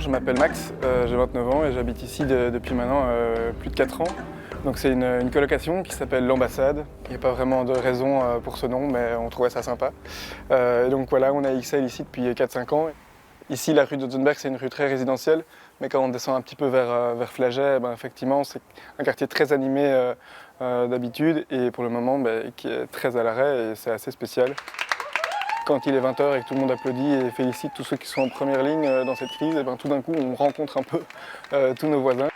je m'appelle Max, j'ai 29 ans et j'habite ici depuis maintenant plus de 4 ans. Donc c'est une colocation qui s'appelle l'Ambassade. Il n'y a pas vraiment de raison pour ce nom, mais on trouvait ça sympa. Et donc voilà, on a XL ici depuis 4-5 ans. Ici, la rue d'Otzenberg, c'est une rue très résidentielle, mais quand on descend un petit peu vers Flagey, effectivement, c'est un quartier très animé d'habitude et pour le moment qui est très à l'arrêt et c'est assez spécial. Quand il est 20h et que tout le monde applaudit et félicite tous ceux qui sont en première ligne dans cette crise, tout d'un coup on rencontre un peu tous nos voisins.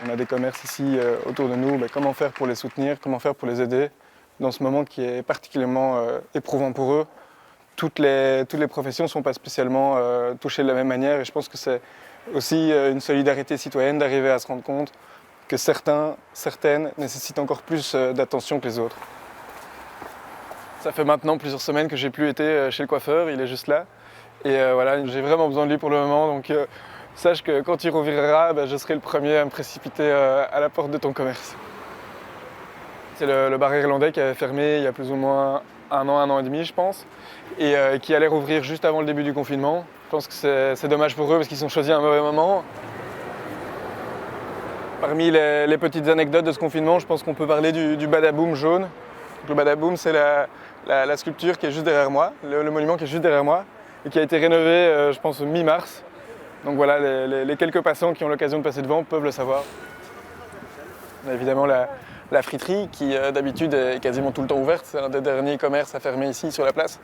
On a des commerces ici autour de nous, comment faire pour les soutenir, comment faire pour les aider dans ce moment qui est particulièrement éprouvant pour eux. Toutes les professions ne sont pas spécialement touchées de la même manière et je pense que c'est aussi une solidarité citoyenne d'arriver à se rendre compte que certaines nécessitent encore plus d'attention que les autres. Ça fait maintenant plusieurs semaines que j'ai plus été chez le coiffeur, il est juste là. Et voilà, j'ai vraiment besoin de lui pour le moment, donc sache que quand il rouvrira, je serai le premier à me précipiter à la porte de ton commerce. C'est le bar irlandais qui avait fermé il y a plus ou moins un an et demi, je pense, et qui allait rouvrir juste avant le début du confinement. Je pense que c'est dommage pour eux parce qu'ils ont choisi un mauvais moment. Parmi les petites anecdotes de ce confinement, je pense qu'on peut parler du badaboom jaune. Donc, le badaboom, c'est la sculpture qui est juste derrière moi, le monument qui est juste derrière moi, et qui a été rénové, je pense, mi-mars. Donc voilà, les quelques passants qui ont l'occasion de passer devant peuvent le savoir. On a évidemment la friterie qui, d'habitude, est quasiment tout le temps ouverte. C'est un des derniers commerces à fermer ici, sur la place.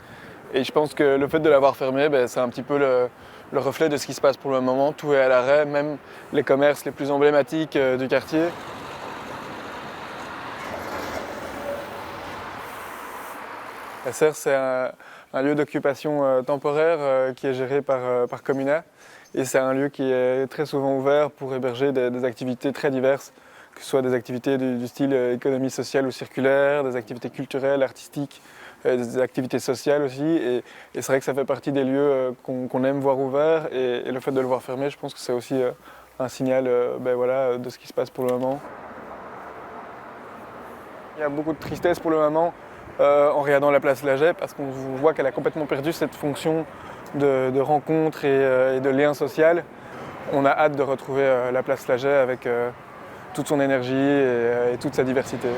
Et je pense que le fait de l'avoir fermé, c'est un petit peu le reflet de ce qui se passe pour le moment. Tout est à l'arrêt, même les commerces les plus emblématiques du quartier. La serre, c'est un lieu d'occupation temporaire qui est géré par Comuna. Et c'est un lieu qui est très souvent ouvert pour héberger des activités très diverses, que ce soit des activités du style économie sociale ou circulaire, des activités culturelles, artistiques, des activités sociales aussi. Et c'est vrai que ça fait partie des lieux qu'on aime voir ouverts. Et le fait de le voir fermé, je pense que c'est aussi un signal de ce qui se passe pour le moment. Il y a beaucoup de tristesse pour le moment en regardant la place Flagey parce qu'on voit qu'elle a complètement perdu cette fonction de rencontre et de lien social. On a hâte de retrouver la place Flagey avec toute son énergie et toute sa diversité.